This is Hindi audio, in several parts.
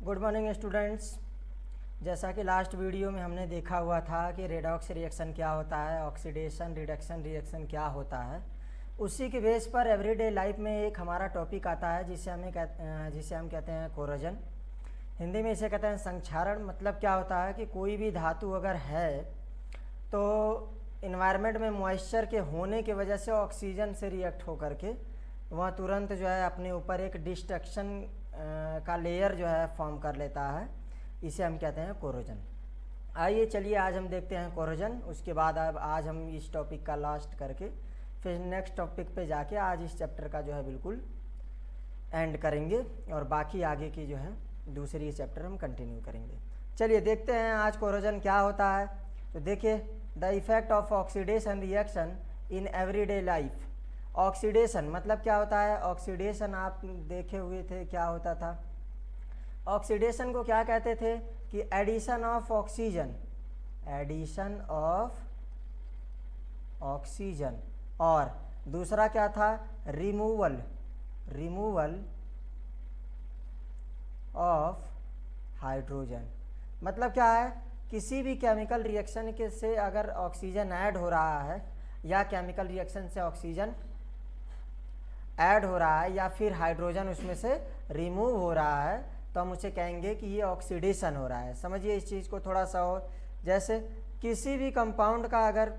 Good morning students. जैसा कि लास्ट वीडियो में हमने देखा हुआ था कि रेडॉक्स रिएक्शन क्या होता है, ऑक्सीडेशन रिडक्शन रिएक्शन क्या होता है, उसी के बेस पर एवरीडे लाइफ में एक हमारा टॉपिक आता है जिसे हम कहते हैं कोरोजन। हिंदी में इसे कहते हैं संक्षारण। मतलब क्या होता है कि कोई भी धातु अगर है तो इन्वायरमेंट में मॉइस्चर के होने की वजह से ऑक्सीजन से रिएक्ट होकर के वह तुरंत जो है अपने ऊपर एक डिस्ट्रक्शन का लेयर जो है फॉर्म कर लेता है। इसे हम कहते हैं कोरोजन। आइए चलिए आज हम देखते हैं कोरोजन। उसके बाद अब आज हम इस टॉपिक का लास्ट करके फिर नेक्स्ट टॉपिक पे जाके आज इस चैप्टर का जो है बिल्कुल एंड करेंगे और बाकी आगे की जो है दूसरी चैप्टर हम कंटिन्यू करेंगे। चलिए देखते हैं आज कोरोजन क्या होता है। तो देखिए, the effect of oxidation reaction in everyday life. Oxidation मतलब क्या होता है? ऑक्सीडेशन आप देखे हुए थे क्या होता था। ऑक्सीडेशन को क्या कहते थे कि addition of oxygen, addition of oxygen, और दूसरा क्या था? Removal, removal of hydrogen. मतलब क्या है? किसी भी केमिकल रिएक्शन के से अगर ऑक्सीजन ऐड हो रहा है या केमिकल रिएक्शन से ऑक्सीजन ऐड हो रहा है या फिर हाइड्रोजन उसमें से रिमूव हो रहा है तो हम उसे कहेंगे कि ये ऑक्सीडेशन हो रहा है। समझिए इस चीज़ को थोड़ा सा। और जैसे किसी भी कंपाउंड का अगर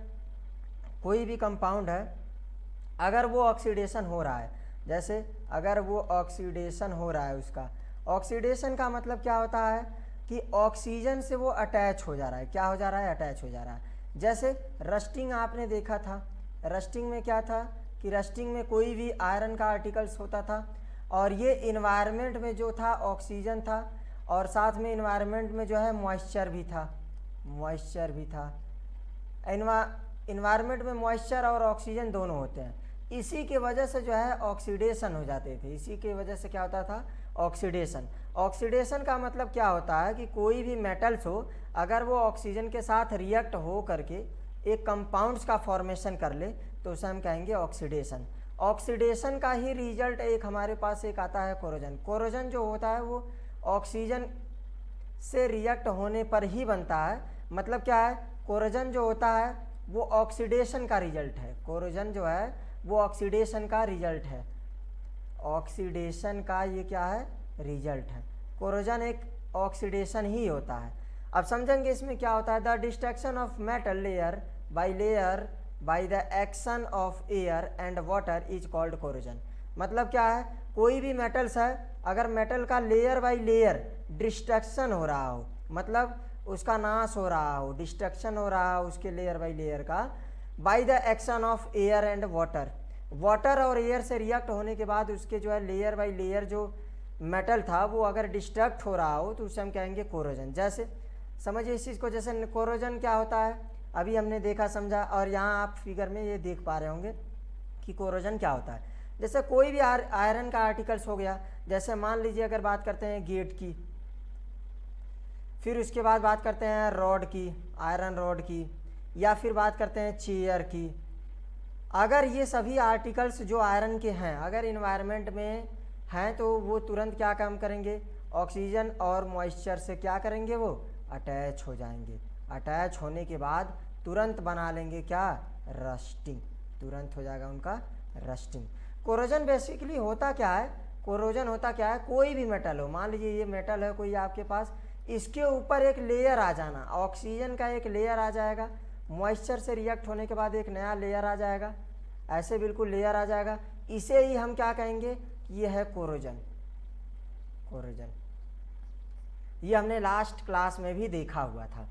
कोई भी कंपाउंड है अगर वो ऑक्सीडेशन हो रहा है, जैसे अगर वो ऑक्सीडेशन हो रहा है, उसका ऑक्सीडेशन का मतलब क्या होता है कि ऑक्सीजन से वो अटैच हो जा रहा है। क्या हो जा रहा है? अटैच हो जा रहा है। जैसे रस्टिंग आपने देखा था। रस्टिंग में क्या था कि रस्टिंग में कोई भी आयरन का आर्टिकल्स होता था और ये इन्वायरमेंट में जो था ऑक्सीजन था और साथ में इन्वायरमेंट में जो है मॉइस्चर भी था, मॉइस्चर भी था। इन्वायरमेंट में मॉइस्चर और ऑक्सीजन दोनों होते हैं। इसी की वजह से जो है ऑक्सीडेशन हो जाते थे। इसी की वजह से क्या होता था? ऑक्सीडेशन। ऑक्सीडेशन का मतलब क्या होता है कि कोई भी मेटल्स हो अगर वो ऑक्सीजन के साथ रिएक्ट हो करके एक कंपाउंड्स का फॉर्मेशन कर ले तो उसे हम कहेंगे ऑक्सीडेशन। ऑक्सीडेशन का ही रिजल्ट एक हमारे पास एक आता है कोरोजन। कोरोजन जो होता है वो ऑक्सीजन से रिएक्ट होने पर ही बनता है। मतलब क्या है? कोरोजन जो होता है वो ऑक्सीडेशन का रिजल्ट है। कोरोजन जो है वो ऑक्सीडेशन का रिजल्ट है। ऑक्सीडेशन का ये क्या है? रिजल्ट है। कोरोजन एक ऑक्सीडेशन ही होता है। अब समझेंगे इसमें क्या होता है। The destruction of metal layer by the action of air and water is called corrosion. मतलब क्या है? कोई भी मेटल्स है अगर मेटल का लेयर बाय लेयर डिस्ट्रक्शन हो रहा हो, मतलब उसका नाश हो रहा हो, डिस्ट्रक्शन हो रहा हो उसके लेयर बाय लेयर का, by the action of air and water, water और एयर से रिएक्ट होने के बाद उसके जो है लेयर बाय लेयर जो मेटल था वो अगर डिस्ट्रक्ट हो रहा हो तो उसे हम कहेंगे कोरोजन। जैसे समझिए इस चीज़ को, जैसे कोरोजन क्या होता है अभी हमने देखा समझा, और यहाँ आप फिगर में ये देख पा रहे होंगे कि कोरोजन क्या होता है। जैसे कोई भी आयरन का आर्टिकल्स हो गया, जैसे मान लीजिए अगर बात करते हैं गेट की, फिर उसके बाद बात करते हैं रॉड की, आयरन रॉड की, या फिर बात करते हैं चेयर की। अगर ये सभी आर्टिकल्स जो आयरन के हैं अगर इन्वायरमेंट में हैं तो वो तुरंत क्या काम करेंगे? ऑक्सीजन और मॉइस्चर से क्या करेंगे? वो अटैच हो जाएंगे। अटैच होने के बाद तुरंत बना लेंगे क्या? रस्टिंग। तुरंत हो जाएगा उनका रस्टिंग। कोरोजन बेसिकली होता क्या है? कोरोजन होता क्या है? कोई भी मेटल हो, मान लीजिए ये मेटल है कोई आपके पास, इसके ऊपर एक लेयर आ जाना, ऑक्सीजन का एक लेयर आ जाएगा, मॉइस्चर से रिएक्ट होने के बाद एक नया लेयर आ जाएगा, ऐसे बिल्कुल लेयर आ जाएगा। इसे ही हम क्या कहेंगे? ये है कोरोजन। कोरोजन ये हमने लास्ट क्लास में भी देखा हुआ था।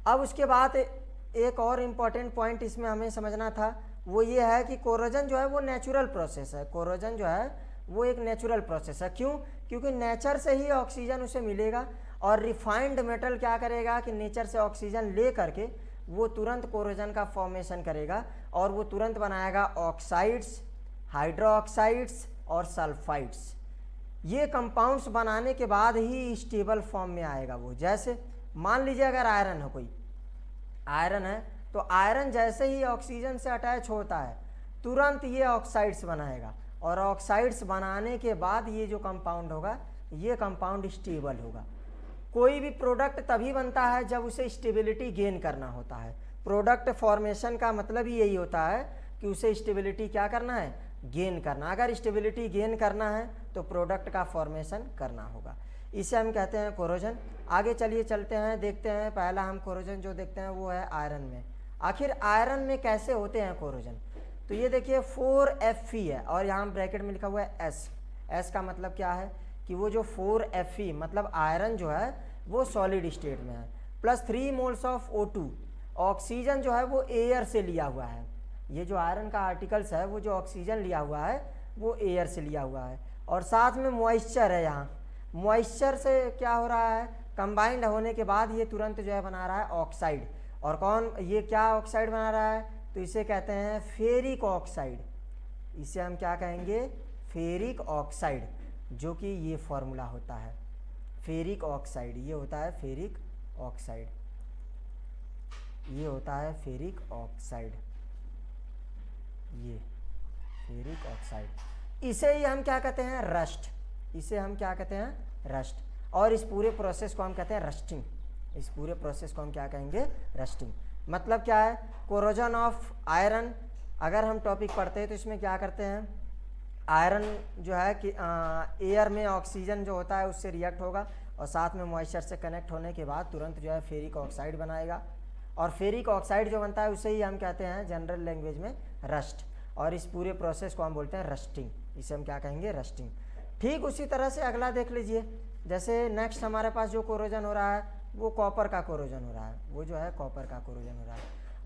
अब उसके बाद एक और इम्पॉर्टेंट पॉइंट इसमें हमें समझना था, वो ये है कि कोरोजन जो है वो नेचुरल प्रोसेस है। कोरोजन जो है वो एक नेचुरल प्रोसेस है। क्यों? क्योंकि नेचर से ही ऑक्सीजन उसे मिलेगा और रिफाइंड मेटल क्या करेगा कि नेचर से ऑक्सीजन ले करके वो तुरंत कोरोजन का फॉर्मेशन करेगा और वो तुरंत बनाएगा ऑक्साइड्स, हाइड्रोक्साइड्स और सल्फाइड्स। ये कंपाउंड्स बनाने के बाद ही स्टेबल फॉर्म में आएगा वो। जैसे मान लीजिए अगर आयरन है, कोई आयरन है तो आयरन जैसे ही ऑक्सीजन से अटैच होता है तुरंत ये ऑक्साइड्स बनाएगा और ऑक्साइड्स बनाने के बाद ये जो कंपाउंड होगा ये कंपाउंड स्टेबल होगा। कोई भी प्रोडक्ट तभी बनता है जब उसे स्टेबिलिटी गेन करना होता है। प्रोडक्ट फॉर्मेशन का मतलब ही यही होता है कि उसे स्टेबिलिटी क्या करना है, गेन करना। अगर स्टेबिलिटी गेन करना है तो प्रोडक्ट का फॉर्मेशन करना होगा, इसे हम कहते हैं कोरोजन। आगे चलिए चलते हैं, देखते हैं। पहला हम कोरोजन जो देखते हैं वो है आयरन में। आखिर आयरन में कैसे होते हैं कोरोजन? तो ये देखिए 4Fe है और यहाँ ब्रैकेट में लिखा हुआ है S। S का मतलब क्या है कि वो जो 4Fe मतलब आयरन जो है वो सॉलिड स्टेट में है, plus 3 moles of O2। Oxygen जो है वो एयर से लिया हुआ है। ये जो आयरन का आर्टिकल्स है वो जो ऑक्सीजन लिया हुआ है वो एयर से लिया हुआ है, और साथ में मॉइस्चर है। यहाँ मॉइस्चर से क्या हो रहा है, कंबाइंड होने के बाद ये तुरंत जो है बना रहा है ऑक्साइड। और कौन ये क्या ऑक्साइड बना रहा है, तो इसे कहते हैं फेरिक ऑक्साइड। इसे हम क्या कहेंगे, फेरिक ऑक्साइड, जो कि ये फॉर्मूला होता है फेरिक ऑक्साइड। ये होता है फेरिक ऑक्साइड, ये होता है फेरिक ऑक्साइड, ये फेरिक ऑक्साइड। इसे ही हम क्या कहते हैं, रस्ट। इसे हम क्या कहते हैं, रस्ट। और इस पूरे प्रोसेस को हम कहते हैं रस्टिंग। इस पूरे प्रोसेस को हम क्या कहेंगे, रस्टिंग। मतलब क्या है, कोरोजन ऑफ आयरन। अगर हम टॉपिक पढ़ते हैं तो इसमें क्या करते हैं, आयरन जो है कि एयर में ऑक्सीजन जो होता है उससे रिएक्ट होगा और साथ में मॉइस्चर से कनेक्ट होने के बाद तुरंत जो है फेरिक ऑक्साइड बनाएगा। और फेरिक ऑक्साइड जो बनता है उसे ही हम कहते हैं जनरल लैंग्वेज में रस्ट। और इस पूरे प्रोसेस को हम बोलते हैं रस्टिंग। इसे हम क्या कहेंगे, रस्टिंग। ठीक उसी तरह से अगला देख लीजिए। जैसे नेक्स्ट हमारे पास जो कोरोजन हो रहा है वो कॉपर का कोरोजन हो रहा है। वो जो है कॉपर का कोरोजन हो रहा है।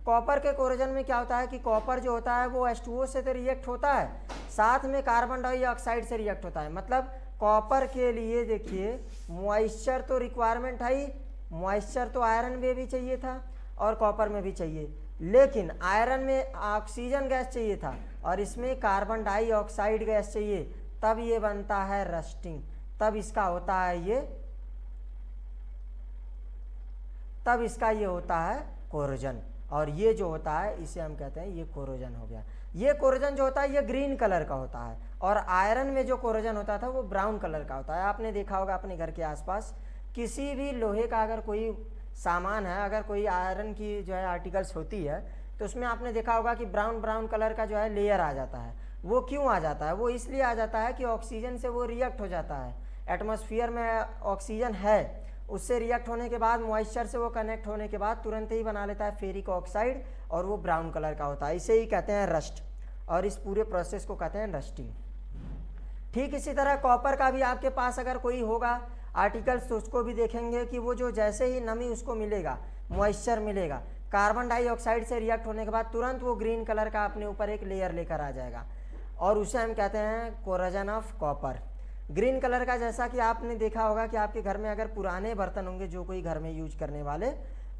कॉपर के कोरोजन में क्या होता है कि कॉपर जो होता है वो H2O से तो रिएक्ट होता है, साथ में कार्बन डाइऑक्साइड से रिएक्ट होता है। मतलब कॉपर के लिए देखिए मॉइस्चर तो रिक्वायरमेंट है ही, मॉइस्चर तो आयरन में भी चाहिए था और कॉपर में भी चाहिए, लेकिन आयरन में ऑक्सीजन गैस चाहिए था और इसमें कार्बन डाइऑक्साइड गैस चाहिए, तब ये बनता है रस्टिंग। तब इसका होता है ये, तब इसका ये होता है कोरोजन। और ये जो होता है इसे हम कहते हैं ये कोरोजन हो गया। ये कोरोजन जो होता है ये ग्रीन कलर का होता है और आयरन में जो कोरोजन होता था वो ब्राउन कलर का होता है। आपने देखा होगा अपने घर के आसपास किसी भी लोहे का अगर कोई सामान है, अगर कोई आयरन की जो है आर्टिकल्स होती है तो उसमें आपने देखा होगा कि ब्राउन ब्राउन कलर का जो है लेयर आ जाता है। वो क्यों आ जाता है, वो इसलिए आ जाता है कि ऑक्सीजन से वो रिएक्ट हो जाता है। एटमॉस्फेयर में ऑक्सीजन है, उससे रिएक्ट होने के बाद मॉइस्चर से वो कनेक्ट होने के बाद तुरंत ही बना लेता है फेरिक ऑक्साइड और वो ब्राउन कलर का होता है। इसे ही कहते हैं रस्ट और इस पूरे प्रोसेस को कहते हैं रस्टिंग। ठीक इसी तरह कॉपर का भी आपके पास अगर कोई होगा आर्टिकल्स तो उसको भी देखेंगे कि वो जो जैसे ही नमी उसको मिलेगा, मॉइस्चर मिलेगा, कार्बन डाइऑक्साइड से रिएक्ट होने के बाद तुरंत वो ग्रीन कलर का अपने ऊपर एक लेयर लेकर आ जाएगा और उसे हम कहते हैं corrosion of copper. Green colour का, जैसा कि आपने देखा होगा कि आपके घर में अगर पुराने बर्तन होंगे जो कोई घर में यूज करने वाले,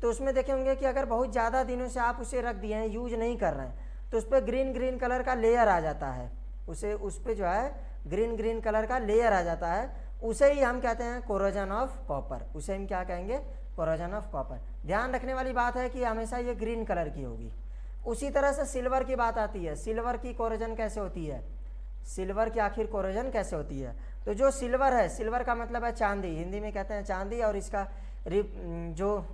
तो उसमें देखे होंगे कि अगर बहुत ज़्यादा दिनों से आप उसे रख दिए हैं, यूज नहीं कर रहे हैं, तो उस पर ग्रीन ग्रीन कलर का लेयर आ जाता है। उसे उस पर जो है ग्रीन ग्रीन कलर का लेयर आ जाता है, उसे ही हम कहते हैं कोरोजन ऑफ कॉपर। उसे हम क्या कहेंगे, कोरोजन ऑफ कॉपर। ध्यान रखने वाली बात है कि हमेशा ये ग्रीन कलर की होगी। उसी तरह से सिल्वर की बात आती है। सिल्वर की कोरोजन कैसे होती है, सिल्वर की आखिर कोरोजन कैसे होती है? तो जो सिल्वर है, सिल्वर का मतलब है चांदी, हिंदी में कहते हैं चांदी, और इसका जो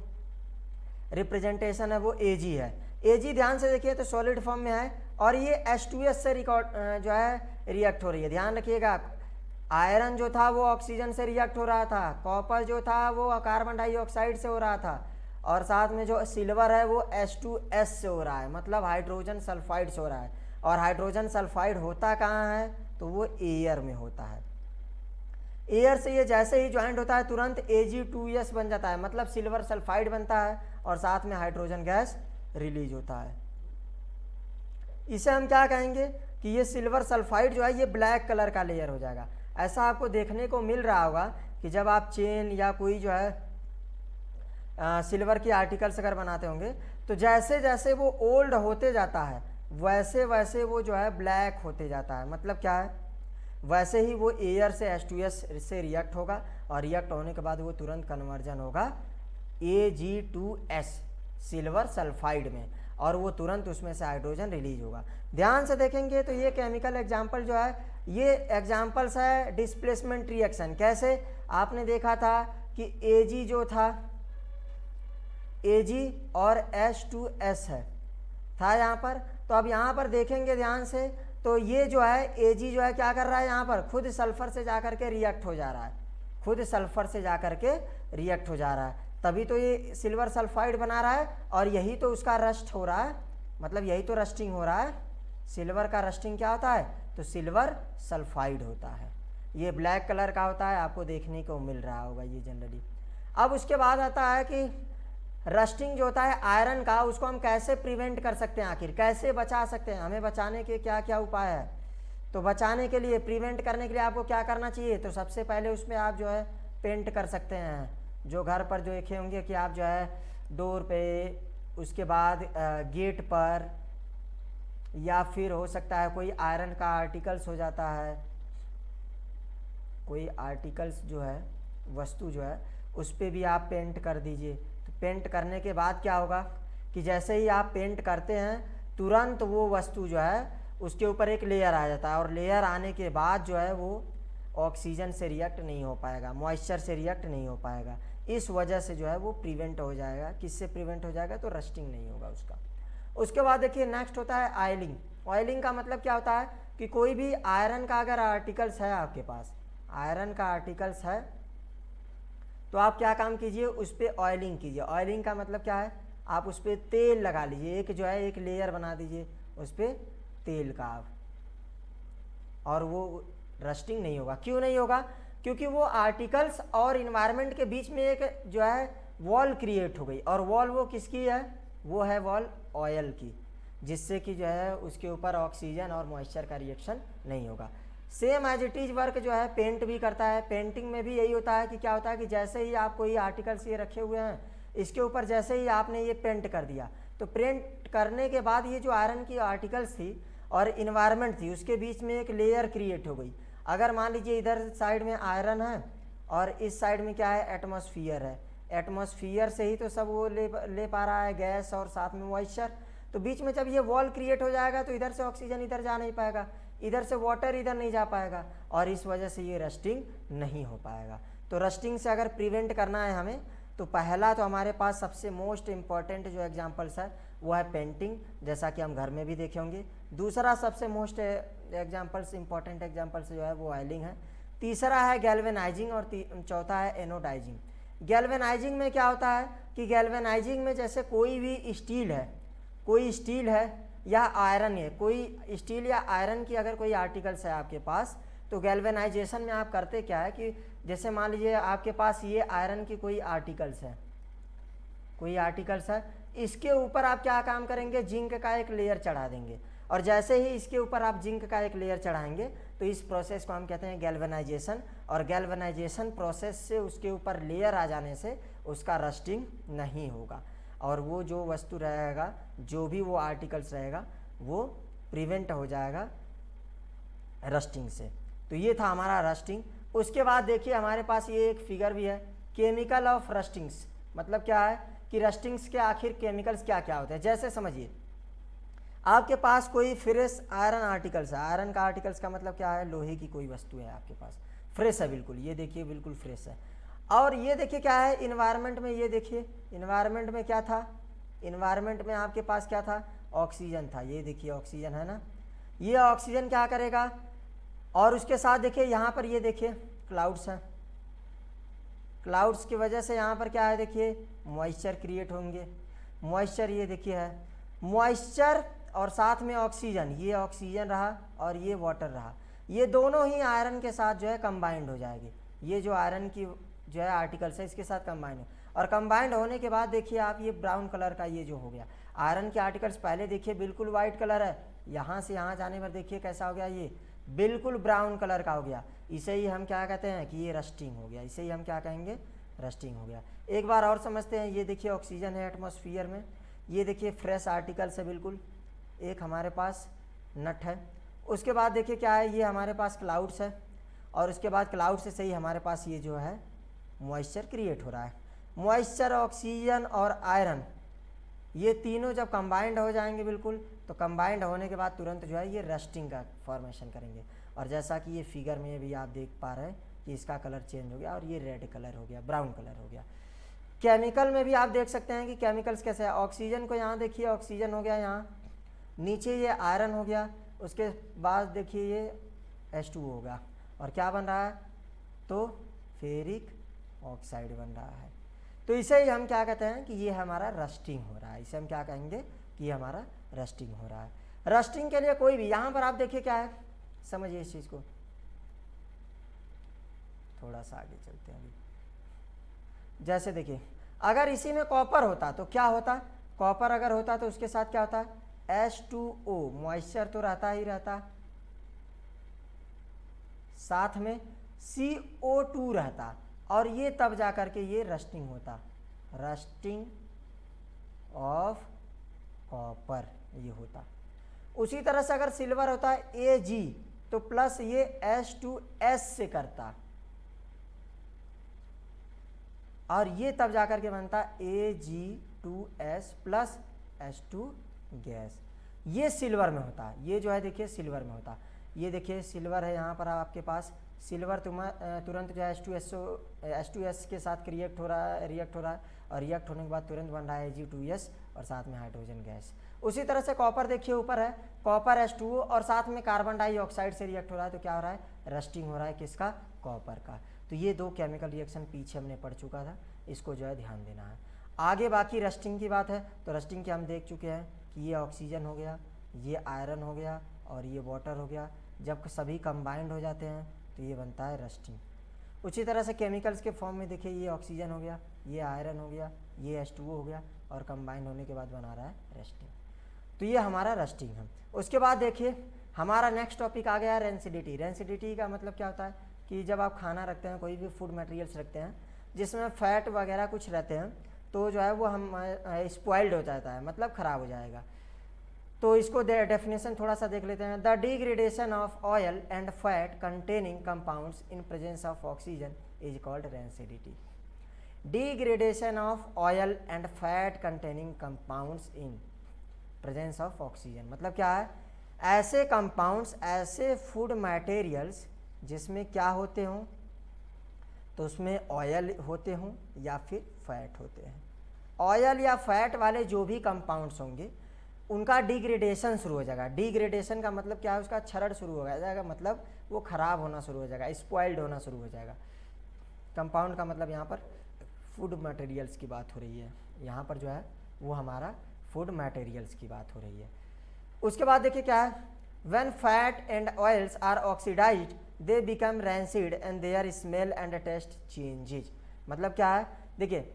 रिप्रेजेंटेशन है वो Ag है। Ag ध्यान से देखिए तो सॉलिड फॉर्म में है और ये H2S से जो है रिएक्ट हो रही है। ध्यान रखिएगा आप, आयरन जो था वो ऑक्सीजन से रिएक्ट हो रहा था, कॉपर जो था वो कार्बन डाइऑक्साइड से हो रहा था, और साथ में जो सिल्वर है वो H2S से हो रहा है, मतलब हाइड्रोजन सल्फाइड से हो रहा है। और हाइड्रोजन सल्फाइड होता कहाँ है, तो वो एयर में होता है। एयर से ये जैसे ही ज्वाइंट होता है तुरंत Ag2S बन जाता है, मतलब सिल्वर सल्फाइड बनता है और साथ में हाइड्रोजन गैस रिलीज होता है। इसे हम क्या कहेंगे कि ये सिल्वर सल्फाइड जो है ये ब्लैक कलर का लेयर हो जाएगा। ऐसा आपको देखने को मिल रहा होगा कि जब आप चेन या कोई जो है सिल्वर की आर्टिकल्स अगर बनाते होंगे तो जैसे जैसे वो ओल्ड होते जाता है वैसे वैसे वो जो है ब्लैक होते जाता है। मतलब क्या है, वैसे ही वो एयर से H2S से रिएक्ट होगा और रिएक्ट होने के बाद वो तुरंत कन्वर्जन होगा Ag2S सिल्वर सल्फाइड में, और वो तुरंत उसमें से हाइड्रोजन रिलीज होगा। ध्यान से देखेंगे तो ये केमिकल एग्जाम्पल जो है ये एग्जाम्पल्स है डिस्प्लेसमेंट रिएक्शन। कैसे, आपने देखा था कि Ag जो था, Ag और H2S है था यहाँ पर। तो अब यहाँ पर देखेंगे ध्यान से, तो ये जो है Ag जो है क्या कर रहा है, यहाँ पर खुद सल्फर से जाकर के रिएक्ट हो जा रहा है, खुद सल्फर से जाकर के रिएक्ट हो जा रहा है, तभी तो ये सिल्वर सल्फाइड बना रहा है, और यही तो उसका रस्ट हो रहा है, मतलब यही तो रस्टिंग हो रहा है। सिल्वर का रस्टिंग क्या होता है, तो सिल्वर सल्फाइड होता है। ये ब्लैक कलर का होता है, आपको देखने को मिल रहा होगा ये जनरली। अब उसके बाद आता है कि रस्टिंग जो होता है आयरन का, उसको हम कैसे प्रिवेंट कर सकते हैं, आखिर कैसे बचा सकते हैं, हमें बचाने के क्या क्या उपाय है। तो बचाने के लिए, प्रिवेंट करने के लिए आपको क्या करना चाहिए, तो सबसे पहले उसमें आप जो है पेंट कर सकते हैं, जो घर पर जो देखे होंगे कि आप जो है डोर पे, उसके बाद गेट पर, या फिर हो सकता है कोई आयरन का आर्टिकल्स हो जाता है, कोई आर्टिकल्स जो है, वस्तु जो है, उस पर भी आप पेंट कर दीजिए। तो पेंट करने के बाद क्या होगा कि जैसे ही आप पेंट करते हैं तुरंत वो वस्तु जो है उसके ऊपर एक लेयर आ जाता है, और लेयर आने के बाद जो है वो ऑक्सीजन से रिएक्ट नहीं हो पाएगा, मॉइस्चर से रिएक्ट नहीं हो पाएगा। इस वजह से जो है वो प्रिवेंट हो जाएगा। किससे प्रिवेंट हो जाएगा, तो रस्टिंग नहीं होगा उसका। उसके बाद देखिए नेक्स्ट होता है ऑयलिंग। ऑयलिंग का मतलब क्या होता है कि कोई भी आयरन का अगर आर्टिकल्स है आपके पास, आयरन का आर्टिकल्स है, तो आप क्या काम कीजिए, उस पर ऑयलिंग कीजिए। ऑयलिंग का मतलब क्या है, आप उस पर तेल लगा लीजिए, एक जो है एक लेयर बना दीजिए उस पर तेल का आप, और वो रस्टिंग नहीं होगा। क्यों नहीं होगा, क्योंकि वो आर्टिकल्स और इन्वायरमेंट के बीच में एक जो है वॉल क्रिएट हो गई, और वॉल वो किसकी है, वो है वॉल ऑयल की, जिससे कि जो है उसके ऊपर ऑक्सीजन और मॉइस्चर का रिएक्शन नहीं होगा। Same as it is work जो है पेंट भी करता है। पेंटिंग में भी यही होता है कि क्या होता है कि जैसे ही आप कोई आर्टिकल्स ये रखे हुए हैं, इसके ऊपर जैसे ही आपने ये पेंट कर दिया, तो पेंट करने के बाद ये जो आयरन की आर्टिकल्स थी और इन्वायरमेंट थी, उसके बीच में एक लेयर क्रिएट हो गई। अगर मान लीजिए इधर साइड में आयरन है और इस साइड में क्या है, एटमॉस्फेयर है, एटमॉस्फेयर से ही तो सब वो ले पा रहा है, गैस और साथ में मॉइस्चर। तो बीच में जब ये वॉल क्रिएट हो जाएगा तो इधर से ऑक्सीजन इधर जा नहीं पाएगा, इधर से वाटर इधर नहीं जा पाएगा, और इस वजह से ये रस्टिंग नहीं हो पाएगा। तो रस्टिंग से अगर प्रिवेंट करना है हमें, तो पहला तो हमारे पास सबसे मोस्ट इम्पॉर्टेंट जो एग्जांपल्स है वो है पेंटिंग, जैसा कि हम घर में भी देखे होंगे। दूसरा सबसे मोस्ट एग्जांपल्स, इंपॉर्टेंट एग्जांपल्स जो है वो ऑयलिंग है। तीसरा है गैल्वेनाइजिंग, और चौथा है एनोडाइजिंग। गैल्वेनाइजिंग में क्या होता है कि गैल्वेनाइजिंग में जैसे कोई भी स्टील है, कोई स्टील है या आयरन है, कोई स्टील या आयरन की अगर कोई आर्टिकल्स है आपके पास, तो गैल्वेनाइजेशन में आप करते क्या है कि जैसे मान लीजिए आपके पास ये आयरन की कोई आर्टिकल्स है, कोई आर्टिकल्स है, इसके ऊपर आप क्या काम करेंगे, जिंक का एक लेयर चढ़ा देंगे, और जैसे ही इसके ऊपर आप जिंक का एक लेयर चढ़ाएंगे तो इस प्रोसेस को हम कहते हैं गैल्वेनाइजेशन। और गैल्वेनाइजेशन प्रोसेस से उसके ऊपर लेयर आ जाने से उसका रस्टिंग नहीं होगा, और वो जो वस्तु रहेगा, जो भी वो आर्टिकल्स रहेगा, वो प्रिवेंट हो जाएगा रस्टिंग से। तो ये था हमारा रस्टिंग। उसके बाद देखिए हमारे पास ये एक फिगर भी है, केमिकल ऑफ रस्टिंग्स। मतलब क्या है कि रस्टिंग्स के आखिर केमिकल्स क्या क्या होते हैं। जैसे समझिए आपके पास कोई फ्रेश आयरन आर्टिकल्स है, आयरन का आर्टिकल्स का मतलब क्या है, लोहे की कोई वस्तु है आपके पास, फ्रेश है बिल्कुल, ये देखिए बिल्कुल फ्रेश है। और ये देखिए क्या है इन्वायरमेंट में, ये देखिए इन्वायरमेंट में क्या था, इन्वायरमेंट में आपके पास क्या था, ऑक्सीजन था। ये देखिए ऑक्सीजन है ना, ये ऑक्सीजन क्या करेगा, और उसके साथ देखिए यहाँ पर ये देखिए क्लाउड्स हैं, क्लाउड्स की वजह से यहाँ पर क्या है, देखिए मॉइस्चर क्रिएट होंगे। मॉइस्चर ये देखिए है, मॉइस्चर और साथ में ऑक्सीजन, ये ऑक्सीजन रहा और ये वाटर रहा, ये दोनों ही आयरन के साथ जो है कंबाइंड हो जाएगी। ये जो आयरन की जो है आर्टिकल्स है इसके साथ कंबाइंड है, और कंबाइंड होने के बाद देखिए आप ये ब्राउन कलर का ये जो हो गया आयरन के आर्टिकल्स, पहले देखिए बिल्कुल वाइट कलर है, यहाँ से यहाँ जाने पर देखिए कैसा हो गया, ये बिल्कुल ब्राउन कलर का हो गया। इसे ही हम क्या कहते हैं कि ये रस्टिंग हो गया, इसे ही हम क्या कहेंगे, रस्टिंग हो गया। एक बार और समझते हैं, ये देखिए ऑक्सीजन है एटमॉस्फेयर में, ये देखिए फ्रेश आर्टिकल्स है बिल्कुल, एक हमारे पास नट है। उसके बाद देखिए क्या है, ये हमारे पास क्लाउड्स है, और उसके बाद क्लाउड से सही हमारे पास ये जो है मॉइस्चर क्रिएट हो रहा है। मॉइस्चर, ऑक्सीजन और आयरन, ये तीनों जब कंबाइंड हो जाएंगे बिल्कुल, तो कंबाइंड होने के बाद तुरंत जो है ये रस्टिंग का फॉर्मेशन करेंगे। और जैसा कि ये फिगर में भी आप देख पा रहे हैं कि इसका कलर चेंज हो गया और ये रेड कलर हो गया, ब्राउन कलर हो गया। केमिकल में भी आप देख सकते हैं कि केमिकल्स कैसे है। ऑक्सीजन को यहाँ देखिए, ऑक्सीजन हो गया यहाँ, नीचे ये आयरन हो गया, उसके बाद देखिए ये H2 होगा और क्या बन रहा है, तो फेरिक ऑक्साइड बन रहा है। तो इसे ही हम क्या कहते हैं कि ये हमारा रस्टिंग हो रहा है। इसे हम क्या कहेंगे कि ये हमारा रस्टिंग हो रहा है। रस्टिंग के लिए कोई भी, यहाँ पर आप देखिए क्या है, समझिए इस चीज़ को, थोड़ा सा आगे चलते हैं अभी। जैसे देखिए अगर इसी में कॉपर होता तो क्या होता, कॉपर अगर होता तो उसके साथ क्या होता है, H2O, मॉइस्चर तो रहता ही रहता, साथ में CO2 रहता, और ये तब जा करके ये रस्टिंग होता, रस्टिंग ऑफ कॉपर ये होता। उसी तरह से अगर सिल्वर होता है Ag तो प्लस ये H2S से करता, और ये तब जाकर के बनता Ag2S प्लस H2 गैस। ये सिल्वर में होता है, ये जो है देखिए सिल्वर में होता। ये देखिए सिल्वर है, यहाँ पर आपके पास सिल्वर तुरंत जो है H2S के साथ रिएक्ट हो रहा है, और रिएक्ट होने के बाद तुरंत बन रहा है Ag2S और साथ में हाइड्रोजन गैस। उसी तरह से कॉपर देखिए ऊपर है, कॉपर H2O और साथ में कार्बन डाइऑक्साइड से रिएक्ट हो रहा है, तो क्या हो रहा है, रस्टिंग हो रहा है किसका, कॉपर का। तो ये दो केमिकल रिएक्शन पीछे हमने पढ़ चुका था, इसको जो है ध्यान देना है। आगे बाकी रस्टिंग की बात है, तो रस्टिंग के हम देख चुके हैं कि ये ऑक्सीजन हो गया, ये आयरन हो गया और ये वाटर हो गया। जब सभी कंबाइंड हो जाते हैं तो ये बनता है रस्टिंग। उसी तरह से केमिकल्स के फॉर्म में देखिए ये ऑक्सीजन हो गया, ये आयरन हो गया, ये H2O हो गया, और कंबाइंड होने के बाद बना रहा है रस्टिंग। तो ये हमारा रस्टिंग है। उसके बाद देखिए हमारा नेक्स्ट टॉपिक आ गया रेंसिडिटी। रेंसिडिटी का मतलब क्या होता है कि जब आप खाना रखते हैं, कोई भी फूड मटेरियल्स रखते हैं जिसमें फैट वगैरह कुछ रहते हैं, तो जो है वो हम स्पॉइल्ड हो जाता है, मतलब ख़राब हो जाएगा। तो इसको डेफिनेशन थोड़ा सा देख लेते हैं। The degradation of oil and fat containing compounds in presence of oxygen is called rancidity. Degradation of oil and fat containing compounds in presence of oxygen मतलब क्या है, ऐसे कंपाउंड्स, ऐसे फूड मटेरियल्स जिसमें क्या होते हों, तो उसमें ऑयल होते हों या फिर फैट होते हैं। ऑयल या फैट वाले जो भी कंपाउंड्स होंगे उनका डिग्रेडेशन शुरू हो जाएगा। डिग्रेडेशन का मतलब क्या है, उसका क्षरण शुरू हो जाएगा, मतलब वो ख़राब होना शुरू हो जाएगा, स्पॉइल्ड होना शुरू हो जाएगा। कंपाउंड का मतलब यहाँ पर फूड मटेरियल्स की बात हो रही है, यहाँ पर जो है वो हमारा फूड मटेरियल्स की बात हो रही है। उसके बाद देखिए क्या है, when fat and oils are oxidised they become rancid and their smell and taste changes. मतलब क्या है, देखिए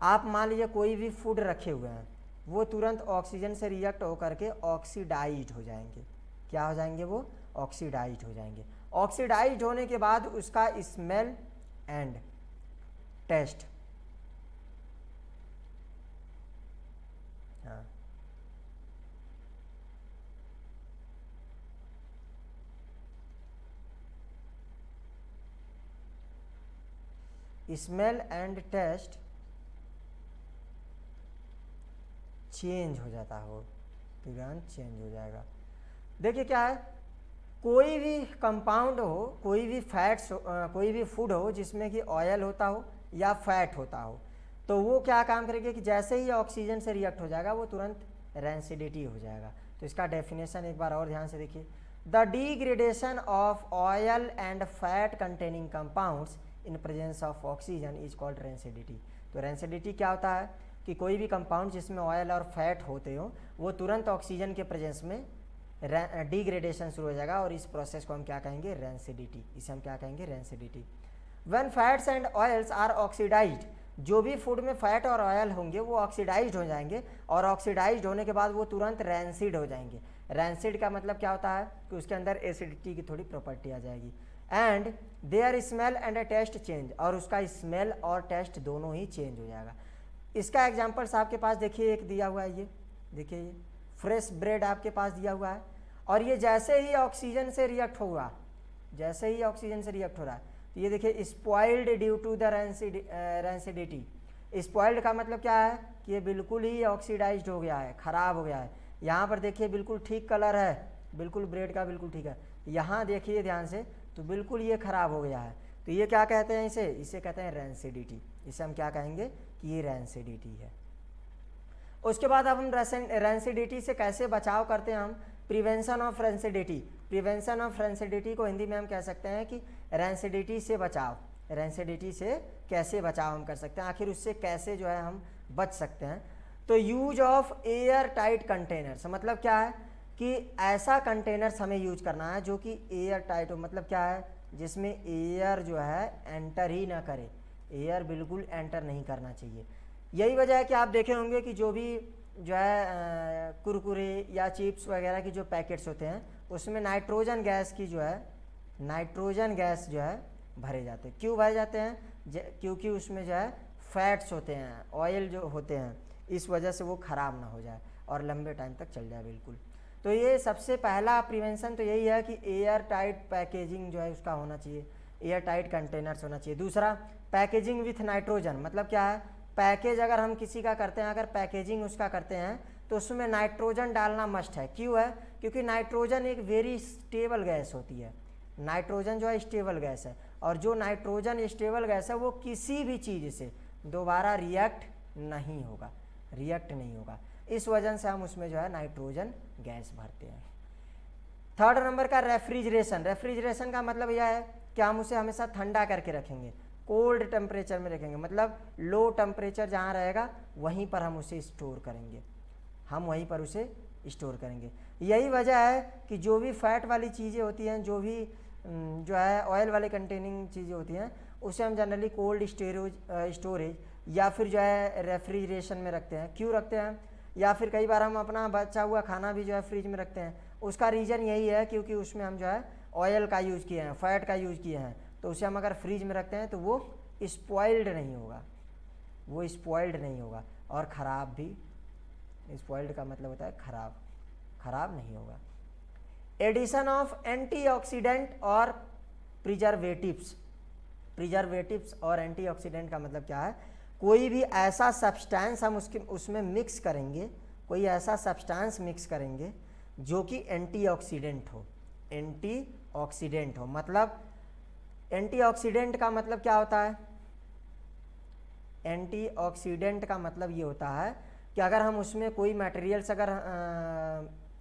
आप मान लीजिए कोई भी फूड रखे हुए हैं, वो तुरंत ऑक्सीजन से रिएक्ट होकर के ऑक्सीडाइज्ड हो जाएंगे। क्या हो जाएंगे, वो ऑक्सीडाइज्ड हो जाएंगे। ऑक्सीडाइज्ड होने के बाद उसका स्मेल एंड टेस्ट, हाँ, स्मेल एंड टेस्ट चेंज हो जाता हो, तुरंत चेंज हो जाएगा। देखिए क्या है, कोई भी कंपाउंड हो, कोई भी फैट्स कोई भी फूड हो जिसमें कि ऑयल होता हो या फैट होता हो, तो वो क्या काम करेगा कि जैसे ही ऑक्सीजन से रिएक्ट हो जाएगा वो तुरंत रेंसिडिटी हो जाएगा। तो इसका डेफिनेशन एक बार और ध्यान से देखिए, the degradation of oil and fat containing compounds in presence of oxygen is called rancidity. तो रेंसिडिटी क्या होता है कि कोई भी कंपाउंड जिसमें ऑयल और फैट होते हो वो तुरंत ऑक्सीजन के प्रेजेंस में डिग्रेडेशन शुरू हो जाएगा, और इस प्रोसेस को हम क्या कहेंगे, रेंसिडिटी। इसे हम क्या कहेंगे, rancidity. When fats and oils are oxidised, जो भी फूड में फैट और ऑयल होंगे वो ऑक्सीडाइज्ड हो जाएंगे, और ऑक्सीडाइज्ड होने के बाद वो तुरंत रैंसिड हो जाएंगे। रैंसिड का मतलब क्या होता है कि उसके अंदर एसिडिटी की थोड़ी प्रॉपर्टी आ जाएगी। And their smell and taste change, और उसका स्मेल और टेस्ट दोनों ही चेंज हो जाएगा। इसका एग्जाम्पल्स आपके पास देखिए एक दिया हुआ है, ये देखिए ये फ्रेश ब्रेड आपके पास दिया हुआ है, और ये जैसे ही ऑक्सीजन से रिएक्ट हुआ, जैसे ही ऑक्सीजन से रिएक्ट हो रहा है, तो ये देखिए spoiled due to the rancidity. Spoiled का मतलब क्या है कि ये बिल्कुल ही ऑक्सीडाइज्ड हो गया है, ख़राब हो गया है। यहाँ पर देखिए बिल्कुल ठीक कलर है, बिल्कुल ब्रेड का बिल्कुल ठीक है। यहाँ देखिए ध्यान से, तो बिल्कुल ये ख़राब हो गया है। तो ये क्या कहते हैं, इसे कहते हैं रैंसिडिटी। इसे हम क्या कहेंगे कि ये रैंसिडिटी है। उसके बाद अब हम रैंसिडिटी से कैसे बचाव करते हैं, हम prevention of rancidity. Prevention of rancidity को हिंदी में हम कह सकते हैं कि रैंसिडिटी से बचाव। रैंसिडिटी से कैसे बचाव हम कर सकते हैं, आखिर उससे कैसे जो है हम बच सकते हैं। तो use of air tight containers, मतलब क्या है कि ऐसा कंटेनर्स हमें यूज करना है जो कि एयर टाइट हो। मतलब क्या है, जिसमें एयर जो है एंटर ही ना करे, एयर बिल्कुल एंटर नहीं करना चाहिए। यही वजह है कि आप देखे होंगे कि जो भी जो है कुरकुरे या चिप्स वगैरह की जो पैकेट्स होते हैं उसमें नाइट्रोजन गैस की जो है, नाइट्रोजन गैस जो है भरे जाते हैं। क्यों भरे जाते हैं, क्योंकि उसमें जो है फैट्स होते हैं, ऑयल जो होते हैं, इस वजह से वो ख़राब ना हो जाए और लंबे टाइम तक चल जाए बिल्कुल। तो ये सबसे पहला प्रिवेंशन तो यही है कि एयर टाइट पैकेजिंग जो है उसका होना चाहिए, एयर टाइट कंटेनर्स होना चाहिए। दूसरा, पैकेजिंग विथ नाइट्रोजन, मतलब क्या है, पैकेज अगर हम किसी का करते हैं, अगर पैकेजिंग उसका करते हैं तो उसमें नाइट्रोजन डालना मस्ट है। क्यों है, क्योंकि नाइट्रोजन एक वेरी स्टेबल गैस होती है। नाइट्रोजन जो है स्टेबल गैस है, और जो नाइट्रोजन स्टेबल गैस है वो किसी भी चीज़ से दोबारा रिएक्ट नहीं होगा, रिएक्ट नहीं होगा। इस वजह से हम उसमें जो है नाइट्रोजन गैस भरते हैं। थर्ड नंबर का रेफ्रिजरेशन। रेफ्रिजरेशन का मतलब यह है कि हम उसे हमेशा ठंडा करके रखेंगे, कोल्ड टेम्परेचर में रखेंगे, मतलब लो टेम्परेचर जहाँ रहेगा वहीं पर हम उसे स्टोर करेंगे, हम वहीं पर उसे स्टोर करेंगे। यही वजह है कि जो भी फैट वाली चीज़ें होती हैं, जो भी जो है ऑयल वाले कंटेनिंग चीज़ें होती हैं, उसे हम जनरली कोल्ड स्टोरेज या फिर जो है रेफ्रिजरेशन में रखते हैं। क्यों रखते हैं, या फिर कई बार हम अपना बचा हुआ खाना भी जो है फ्रिज में रखते हैं। उसका रीज़न यही है क्योंकि उसमें हम जो है ऑयल का यूज़ किए हैं, फैट का यूज़ किए हैं, तो उसे हम अगर फ्रिज में रखते हैं तो वो स्पॉइल्ड नहीं होगा, वो स्पॉइल्ड नहीं होगा और ख़राब भी, स्पॉइल्ड का मतलब होता है ख़राब, ख़राब नहीं होगा। एडिशन ऑफ एंटीऑक्सीडेंट और प्रिजर्वेटिव्स। प्रिजर्वेटिव्स और एंटीऑक्सीडेंट का मतलब क्या है, कोई भी ऐसा सब्सटेंस हम उसमें मिक्स करेंगे, कोई ऐसा सब्सटेंस मिक्स करेंगे जो कि एंटीऑक्सीडेंट हो, एंटीऑक्सीडेंट हो। मतलब एंटीऑक्सीडेंट का मतलब क्या होता है, एंटीऑक्सीडेंट का मतलब ये होता है कि अगर हम उसमें कोई मटेरियल्स, अगर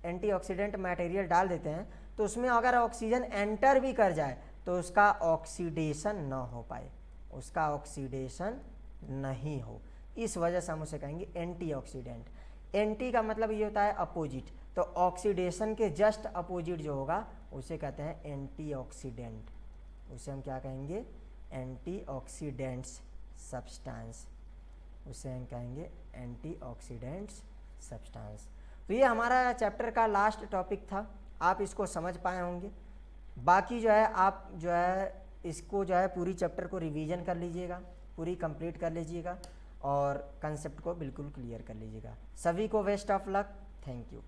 एंटीऑक्सीडेंट मटेरियल डाल देते हैं तो उसमें अगर ऑक्सीजन एंटर भी कर जाए तो उसका ऑक्सीडेशन ना हो पाए, उसका ऑक्सीडेशन नहीं हो, इस वजह से हम उसे कहेंगे एंटीऑक्सीडेंट। एंटी का मतलब ये होता है अपोजिट, तो ऑक्सीडेशन के जस्ट अपोजिट जो होगा उसे कहते हैं एंटीऑक्सीडेंट, उसे हम क्या कहेंगे, एंटीऑक्सीडेंट्स सब्सटेंस, उसे हम कहेंगे एंटीऑक्सीडेंट्स सब्सटेंस। तो ये हमारा चैप्टर का लास्ट टॉपिक था, आप इसको समझ पाए होंगे। बाकी जो है आप जो है इसको जो है पूरी चैप्टर को रिवीजन कर लीजिएगा, पूरी कंप्लीट कर लीजिएगा और कंसेप्ट को बिल्कुल क्लियर कर लीजिएगा। सभी को best of luck, thank you.